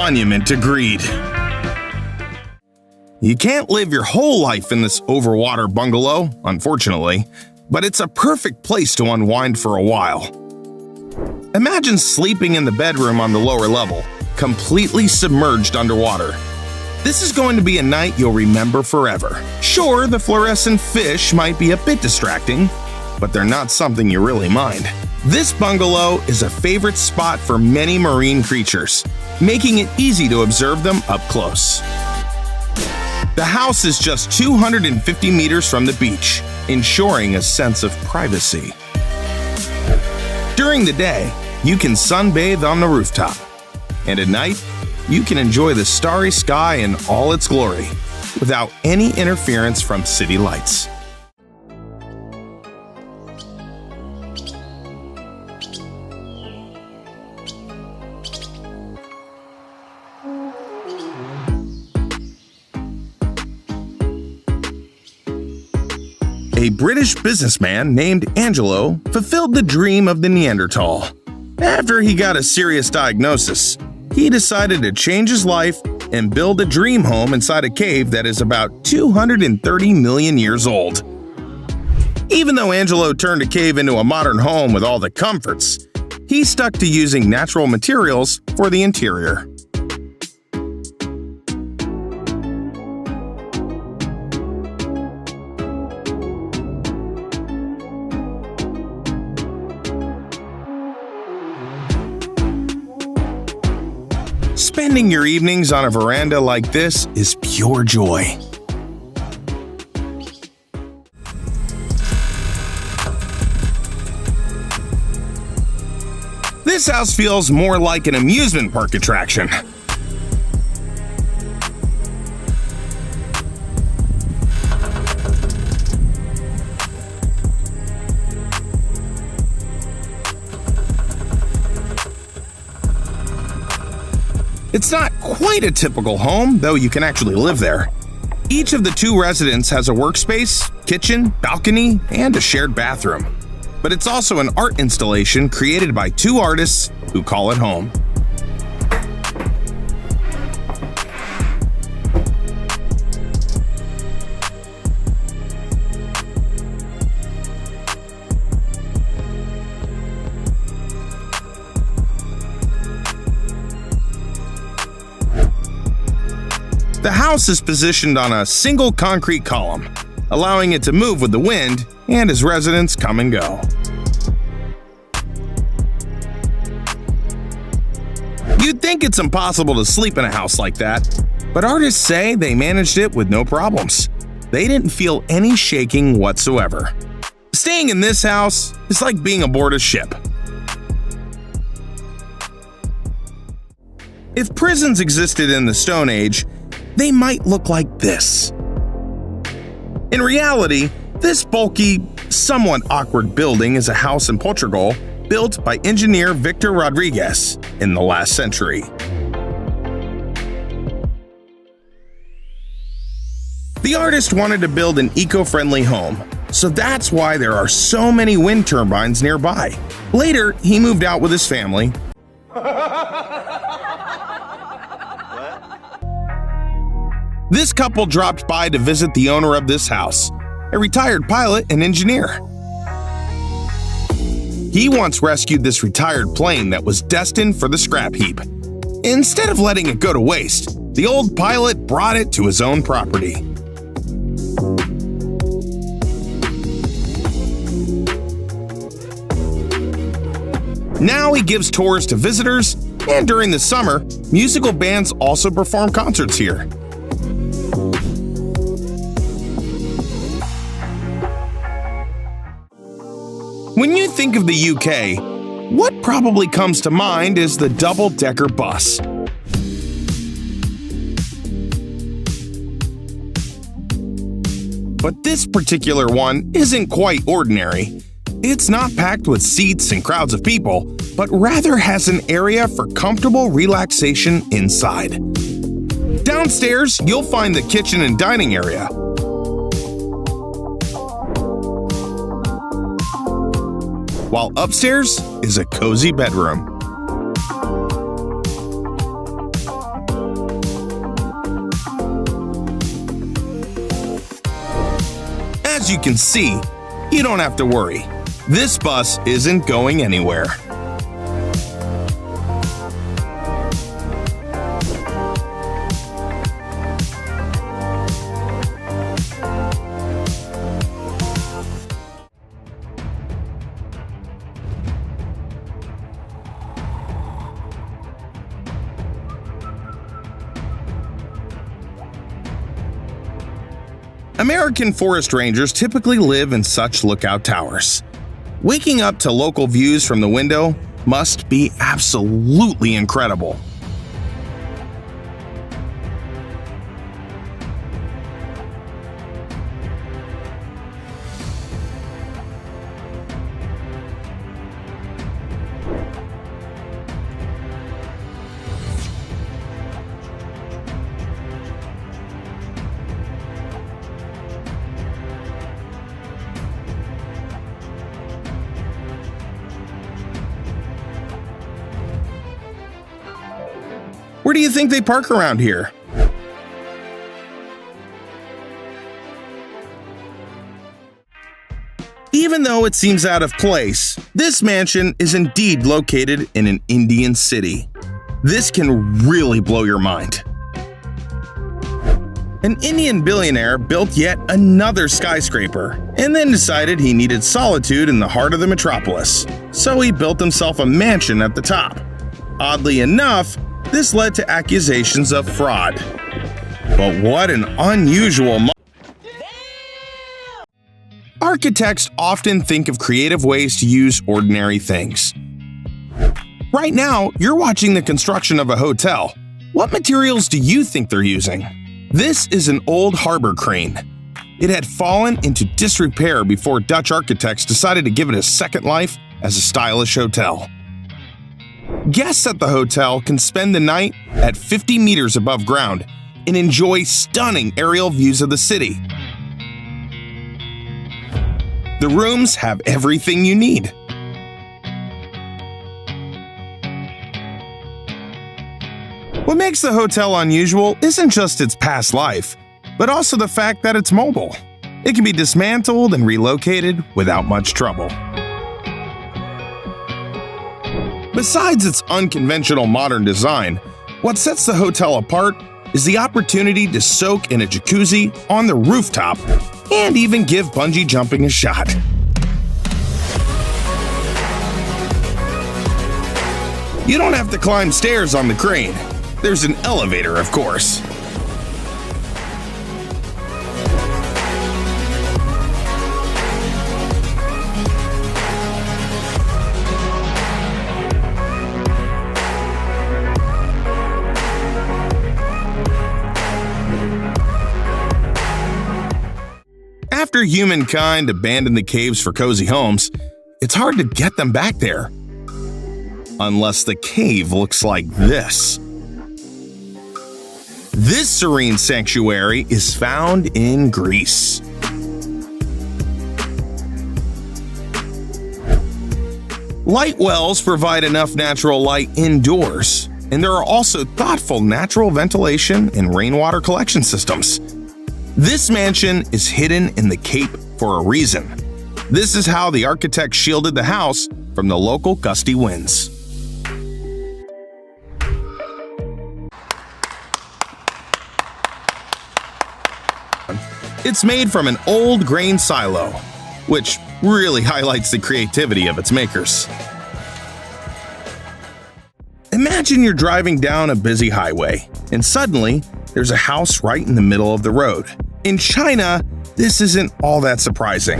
Monument to greed. You can't live your whole life in this overwater bungalow, unfortunately, but it's a perfect place to unwind for a while. Imagine sleeping in the bedroom on the lower level, completely submerged underwater. This is going to be a night you'll remember forever. Sure, the fluorescent fish might be a bit distracting, but they're not something you really mind. This bungalow is a favorite spot for many marine creatures, making it easy to observe them up close. The house is just 250 meters from the beach, ensuring a sense of privacy. During the day, you can sunbathe on the rooftop, and at night, you can enjoy the starry sky in all its glory, without any interference from city lights. A British businessman named Angelo fulfilled the dream of the Neanderthal. After he got a serious diagnosis, he decided to change his life and build a dream home inside a cave that is about 230 million years old. Even though Angelo turned a cave into a modern home with all the comforts, he stuck to using natural materials for the interior. Spending your evenings on a veranda like this is pure joy. This house feels more like an amusement park attraction. It's not quite a typical home, though you can actually live there. Each of the two residents has a workspace, kitchen, balcony, and a shared bathroom. But it's also an art installation created by two artists who call it home. The house is positioned on a single concrete column, allowing it to move with the wind and as residents come and go. You'd think it's impossible to sleep in a house like that, but artists say they managed it with no problems. They didn't feel any shaking whatsoever. Staying in this house is like being aboard a ship. If prisons existed in the Stone Age, they might look like this. In reality, this bulky, somewhat awkward building is a house in Portugal built by engineer Victor Rodriguez in the last century. The artist wanted to build an eco-friendly home, so that's why there are so many wind turbines nearby. Later, he moved out with his family. This couple dropped by to visit the owner of this house, a retired pilot and engineer. He once rescued this retired plane that was destined for the scrap heap. Instead of letting it go to waste, the old pilot brought it to his own property. Now he gives tours to visitors, and during the summer, musical bands also perform concerts here. When you think of the UK, what probably comes to mind is the double-decker bus. But this particular one isn't quite ordinary. It's not packed with seats and crowds of people, but rather has an area for comfortable relaxation inside. Downstairs, you'll find the kitchen and dining area. While upstairs is a cozy bedroom. as you can see, you don't have to worry. This bus isn't going anywhere. American forest rangers typically live in such lookout towers. Waking up to local views from the window must be absolutely incredible. Where do you think they park around here? Even though it seems out of place, this mansion is indeed located in an Indian city. This can really blow your mind. An Indian billionaire built yet another skyscraper and then decided he needed solitude in the heart of the metropolis, so he built himself a mansion at the top. Oddly enough, this led to accusations of fraud. But what an unusual Architects often think of creative ways to use ordinary things. Right now, you're watching the construction of a hotel. What materials do you think they're using? This is an old harbor crane. It had fallen into disrepair before Dutch architects decided to give it a second life as a stylish hotel. Guests at the hotel can spend the night at 50 meters above ground and enjoy stunning aerial views of the city. The rooms have everything you need. What makes the hotel unusual isn't just its past life, but also the fact that it's mobile. It can be dismantled and relocated without much trouble. Besides its unconventional modern design, what sets the hotel apart is the opportunity to soak in a jacuzzi on the rooftop and even give bungee jumping a shot. You don't have to climb stairs on the crane. There's an elevator, of course. After humankind abandoned the caves for cozy homes, it's hard to get them back there. Unless the cave looks like this. This serene sanctuary is found in Greece. Light wells provide enough natural light indoors, and there are also thoughtful natural ventilation and rainwater collection systems. This mansion is hidden in the Cape for a reason. This is how the architect shielded the house from the local gusty winds. It's made from an old grain silo, which really highlights the creativity of its makers. Imagine you're driving down a busy highway, and suddenly there's a house right in the middle of the road. In China, this isn't all that surprising.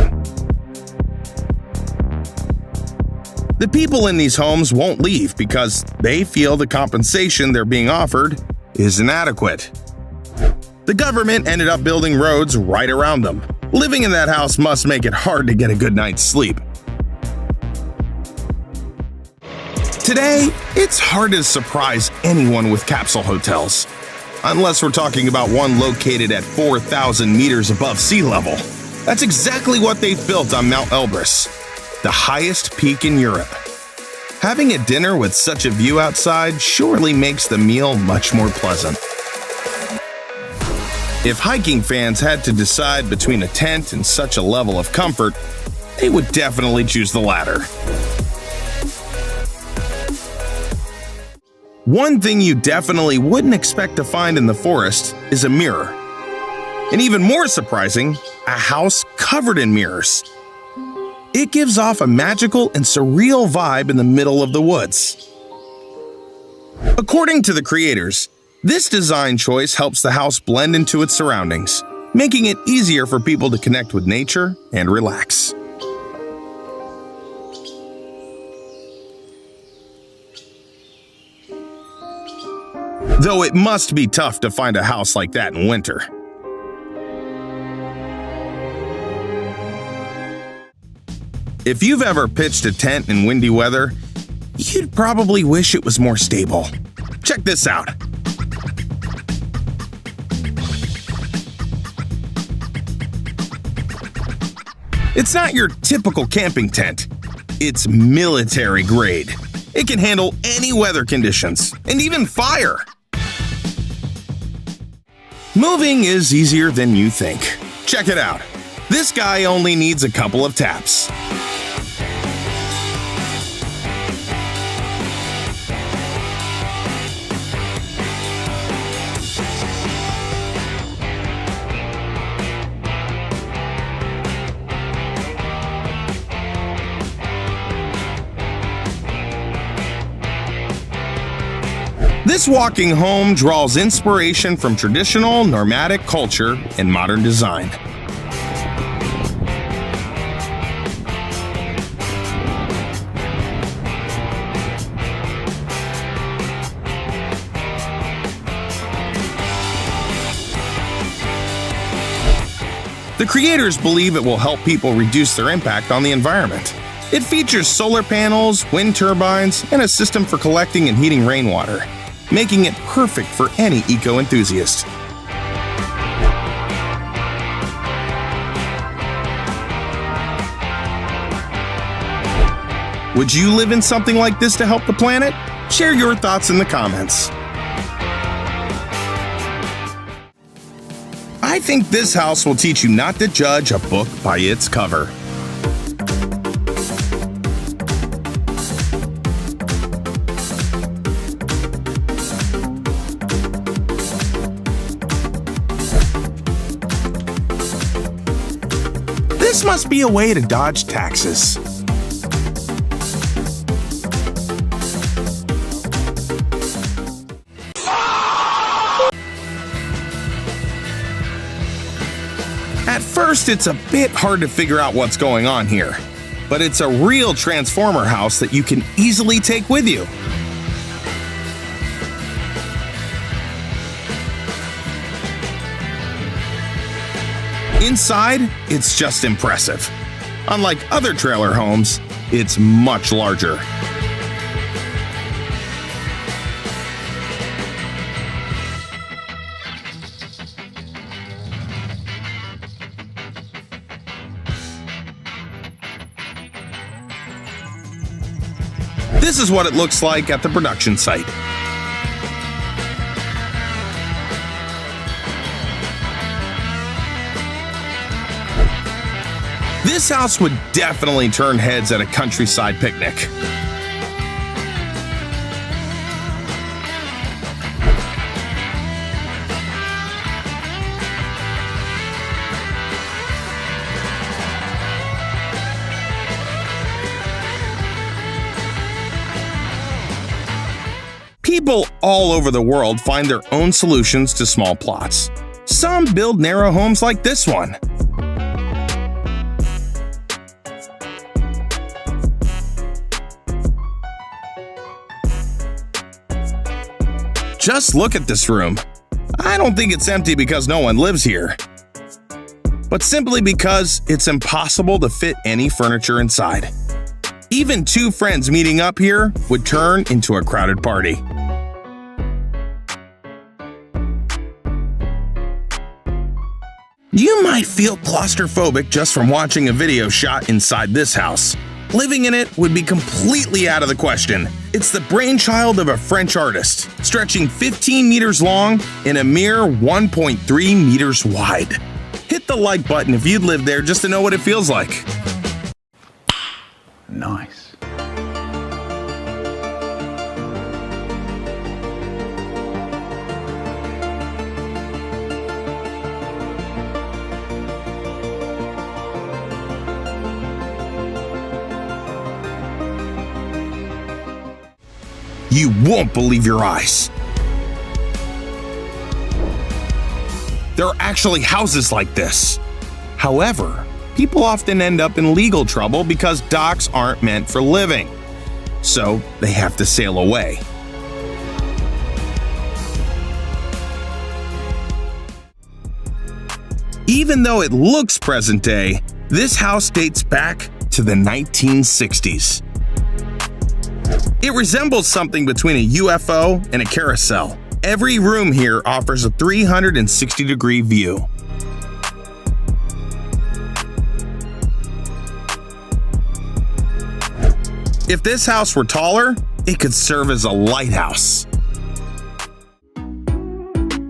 The people in these homes won't leave because they feel the compensation they're being offered is inadequate. The government ended up building roads right around them. Living in that house must make it hard to get a good night's sleep. Today, it's hard to surprise anyone with capsule hotels. Unless we're talking about one located at 4,000 meters above sea level. That's exactly what they've built on Mount Elbrus, the highest peak in Europe. Having a dinner with such a view outside surely makes the meal much more pleasant. If hiking fans had to decide between a tent and such a level of comfort, they would definitely choose the latter. One thing you definitely wouldn't expect to find in the forest is a mirror. And even more surprising, a house covered in mirrors. It gives off a magical and surreal vibe in the middle of the woods. According to the creators, this design choice helps the house blend into its surroundings, making it easier for people to connect with nature and relax. Though it must be tough to find a house like that in winter. If you've ever pitched a tent in windy weather, you'd probably wish it was more stable. Check this out. It's not your typical camping tent. It's military grade. It can handle any weather conditions, and even fire. Moving is easier than you think. Check it out. This guy only needs a couple of taps. This walking home draws inspiration from traditional nomadic culture and modern design. The creators believe it will help people reduce their impact on the environment. It features solar panels, wind turbines, and a system for collecting and heating rainwater, making it perfect for any eco-enthusiast. Would you live in something like this to help the planet? Share your thoughts in the comments. I think this house will teach you not to judge a book by its cover. This must be a way to dodge taxes. At first, it's a bit hard to figure out what's going on here, but it's a real transformer house that you can easily take with you. Inside, it's just impressive. Unlike other trailer homes, it's much larger. This is what it looks like at the production site. This house would definitely turn heads at a countryside picnic. People all over the world find their own solutions to small plots. Some build narrow homes like this one. Just look at this room. I don't think it's empty because no one lives here, but simply because it's impossible to fit any furniture inside. Even two friends meeting up here would turn into a crowded party. You might feel claustrophobic just from watching a video shot inside this house, Living in it would be completely out of the question. It's the brainchild of a French artist, stretching 15 meters long and a mere 1.3 meters wide. Hit the like button if you'd lived there just to know what it feels like. Nice. You won't believe your eyes. There are actually houses like this. However, people often end up in legal trouble because docks aren't meant for living. So they have to sail away. Even though it looks present day, this house dates back to the 1960s. It resembles something between a UFO and a carousel. Every room here offers a 360-degree view. If this house were taller, it could serve as a lighthouse.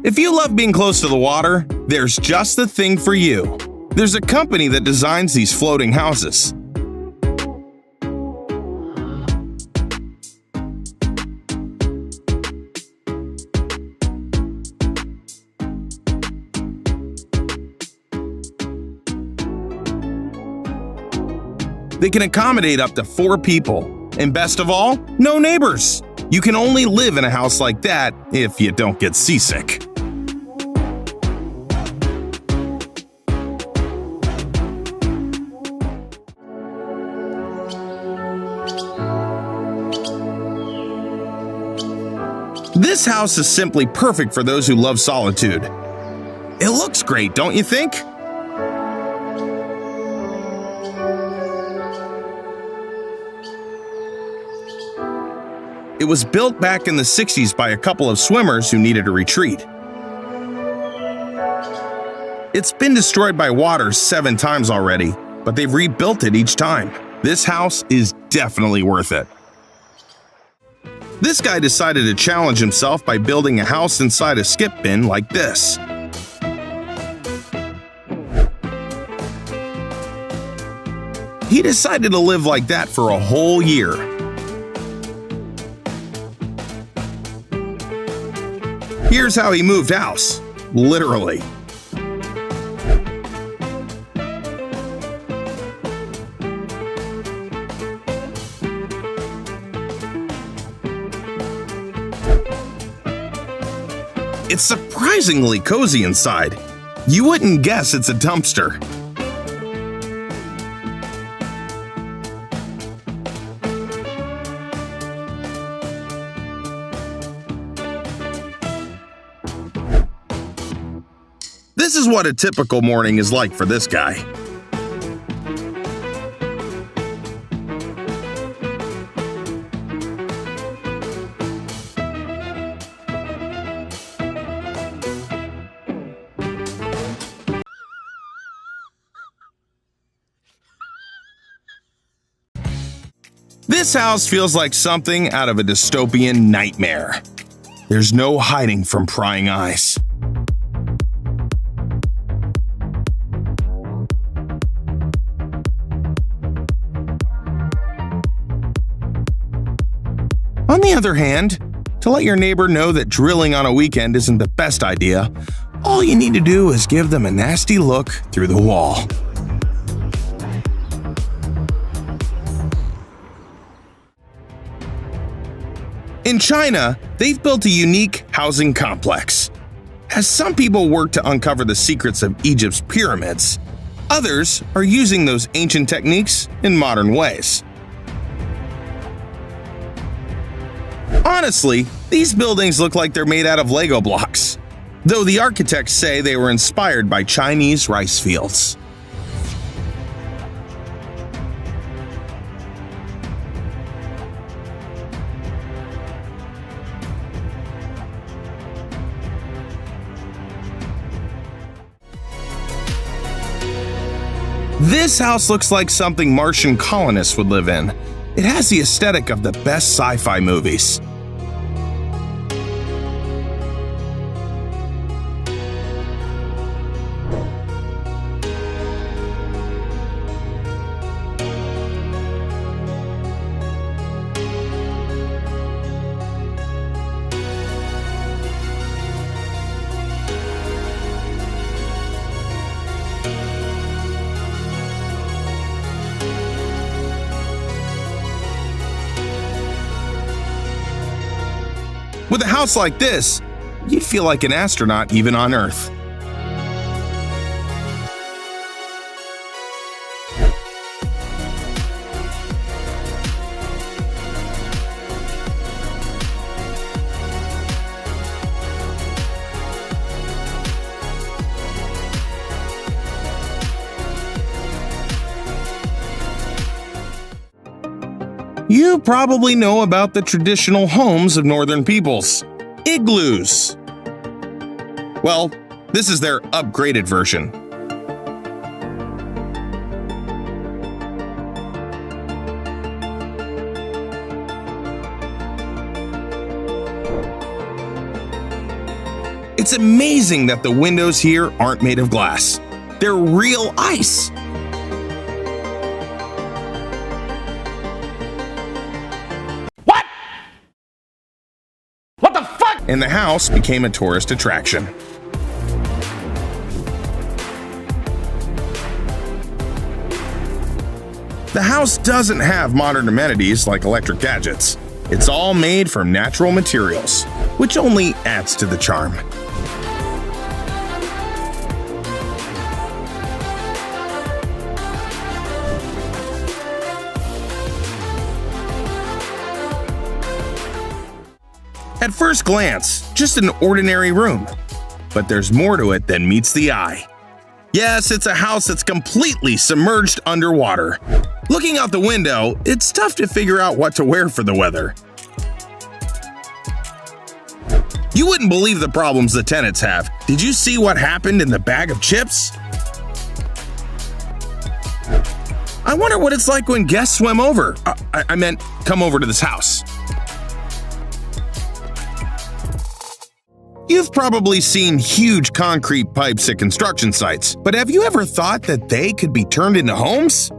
If you love being close to the water, there's just the thing for you. There's a company that designs these floating houses. They can accommodate up to 4 people. And best of all, no neighbors. You can only live in a house like that if you don't get seasick. This house is simply perfect for those who love solitude. It looks great, don't you think? It was built back in the 60s by a couple of swimmers who needed a retreat. It's been destroyed by water 7 times already, but they've rebuilt it each time. This house is definitely worth it. This guy decided to challenge himself by building a house inside a skip bin like this. He decided to live like that for a whole year. Here's how he moved house, literally. It's surprisingly cozy inside. You wouldn't guess it's a dumpster. This is what a typical morning is like for this guy. This house feels like something out of a dystopian nightmare. There's no hiding from prying eyes. On the other hand, to let your neighbor know that drilling on a weekend isn't the best idea, all you need to do is give them a nasty look through the wall. In China, they've built a unique housing complex. As some people work to uncover the secrets of Egypt's pyramids, others are using those ancient techniques in modern ways. Honestly, these buildings look like they're made out of Lego blocks, though the architects say they were inspired by Chinese rice fields. This house looks like something Martian colonists would live in. It has the aesthetic of the best sci-fi movies. With a house like this, you'd feel like an astronaut even on Earth. You probably know about the traditional homes of northern peoples, igloos. Well, this is their upgraded version. It's amazing that the windows here aren't made of glass. They're real ice. And the house became a tourist attraction. The house doesn't have modern amenities like electric gadgets. It's all made from natural materials, which only adds to the charm. At first glance, just an ordinary room. But there's more to it than meets the eye. Yes, it's a house that's completely submerged underwater. Looking out the window, it's tough to figure out what to wear for the weather. You wouldn't believe the problems the tenants have. Did you see what happened in the bag of chips? I wonder what it's like when guests swim over. I meant come over to this house. You've probably seen huge concrete pipes at construction sites, but have you ever thought that they could be turned into homes?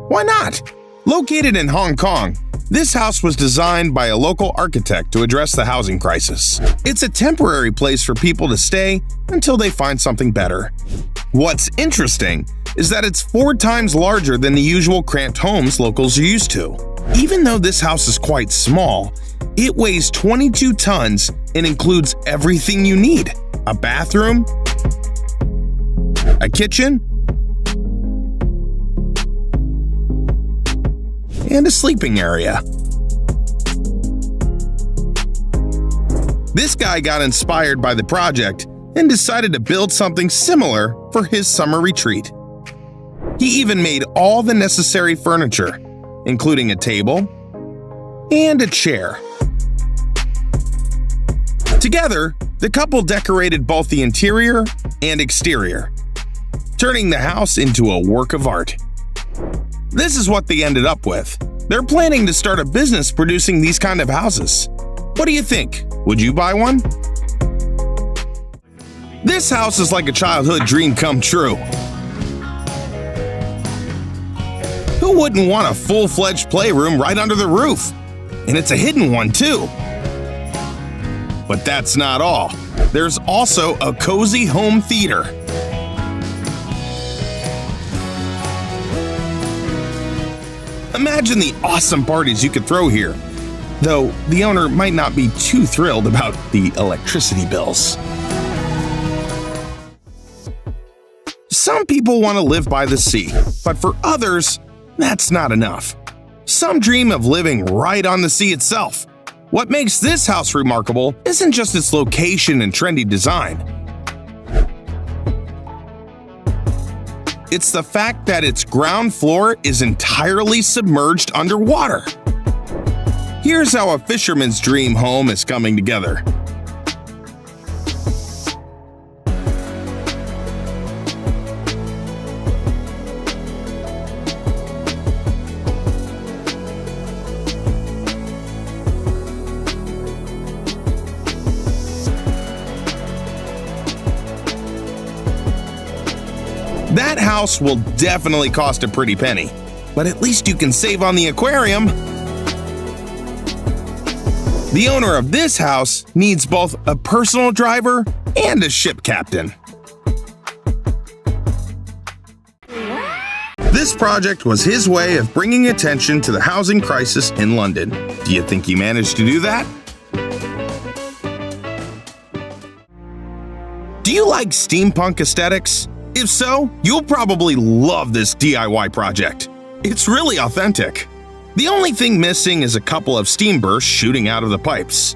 Why not? Located in Hong Kong, this house was designed by a local architect to address the housing crisis. It's a temporary place for people to stay until they find something better. What's interesting is that it's 4 times larger than the usual cramped homes locals are used to. Even though this house is quite small, it weighs 22 tons and includes everything you need: a bathroom, a kitchen, and a sleeping area. This guy got inspired by the project and decided to build something similar for his summer retreat. He even made all the necessary furniture, including a table and a chair. Together, the couple decorated both the interior and exterior, turning the house into a work of art. This is what they ended up with. They're planning to start a business producing these kind of houses. What do you think? Would you buy one? This house is like a childhood dream come true. Who wouldn't want a full-fledged playroom right under the roof? And it's a hidden one, too. But that's not all. There's also a cozy home theater. Imagine the awesome parties you could throw here, though the owner might not be too thrilled about the electricity bills. Some people want to live by the sea, but for others, that's not enough. Some dream of living right on the sea itself. What makes this house remarkable isn't just its location and trendy design. It's the fact that its ground floor is entirely submerged underwater. Here's how a fisherman's dream home is coming together. That house will definitely cost a pretty penny, but at least you can save on the aquarium. The owner of this house needs both a personal driver and a ship captain. This project was his way of bringing attention to the housing crisis in London. Do you think he managed to do that? Do you like steampunk aesthetics? If so, you'll probably love this DIY project. It's really authentic. The only thing missing is a couple of steam bursts shooting out of the pipes.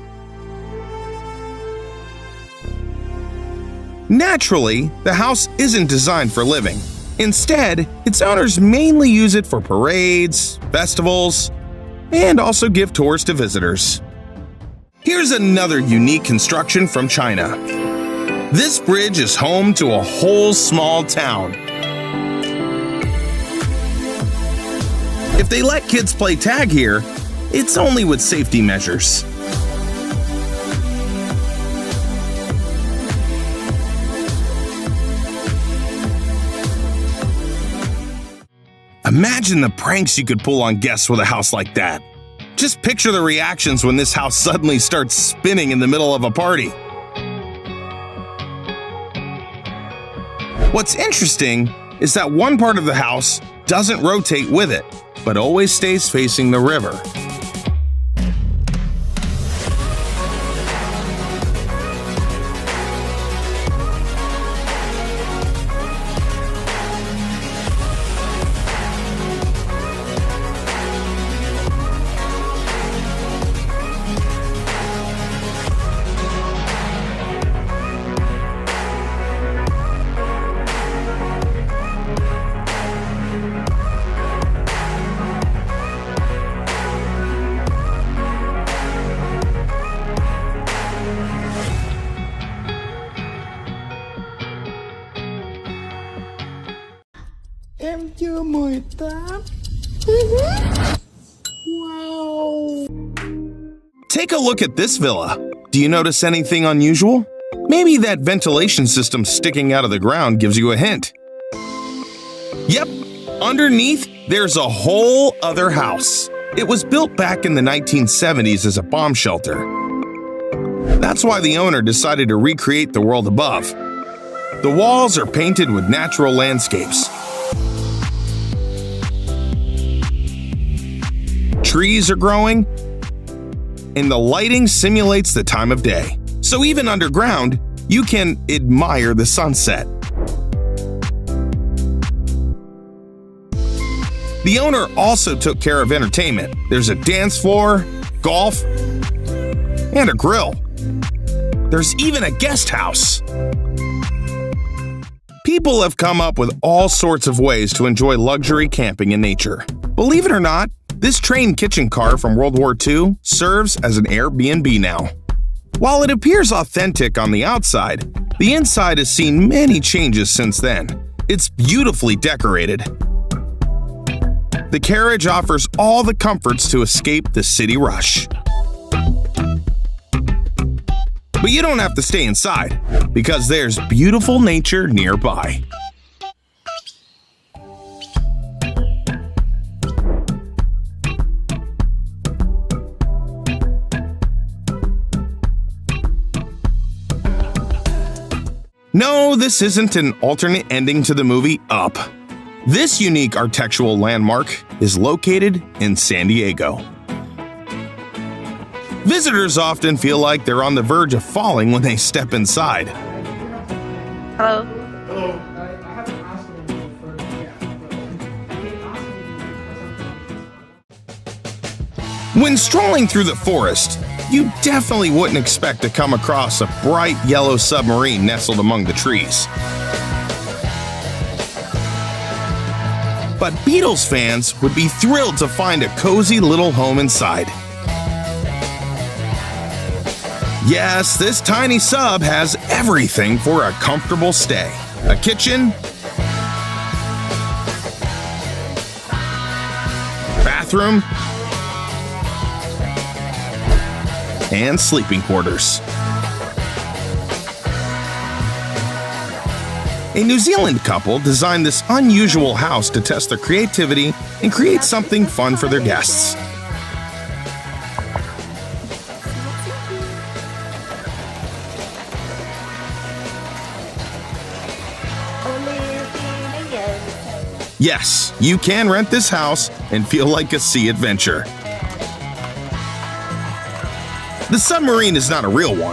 Naturally, the house isn't designed for living. Instead, its owners mainly use it for parades, festivals, and also give tours to visitors. Here's another unique construction from China. This bridge is home to a whole small town. If they let kids play tag here, it's only with safety measures. Imagine the pranks you could pull on guests with a house like that. Just picture the reactions when this house suddenly starts spinning in the middle of a party. What's interesting is that one part of the house doesn't rotate with it, but always stays facing the river. Em chưa 18. Wow. Take a look at this villa. Do you notice anything unusual? Maybe that ventilation system sticking out of the ground gives you a hint. Yep, underneath there's a whole other house. It was built back in the 1970s as a bomb shelter. That's why the owner decided to recreate the world above. The walls are painted with natural landscapes. Trees are growing, and the lighting simulates the time of day. So even underground, you can admire the sunset. The owner also took care of entertainment. There's a dance floor, golf, and a grill. There's even a guest house. People have come up with all sorts of ways to enjoy luxury camping in nature. Believe it or not, this train kitchen car from World War II serves as an Airbnb now. While it appears authentic on the outside, the inside has seen many changes since then. It's beautifully decorated. The carriage offers all the comforts to escape the city rush. But you don't have to stay inside, because there's beautiful nature nearby. No, this isn't an alternate ending to the movie Up. This unique architectural landmark is located in San Diego. Visitors often feel like they're on the verge of falling when they step inside. Hello. Hello. I haven't asked anyone for When strolling through the forest, you definitely wouldn't expect to come across a bright yellow submarine nestled among the trees. But Beatles fans would be thrilled to find a cozy little home inside. Yes, this tiny sub has everything for a comfortable stay. A kitchen, bathroom, and sleeping quarters. A New Zealand couple designed this unusual house to test their creativity and create something fun for their guests. Yes, you can rent this house and feel like a sea adventure. The submarine is not a real one.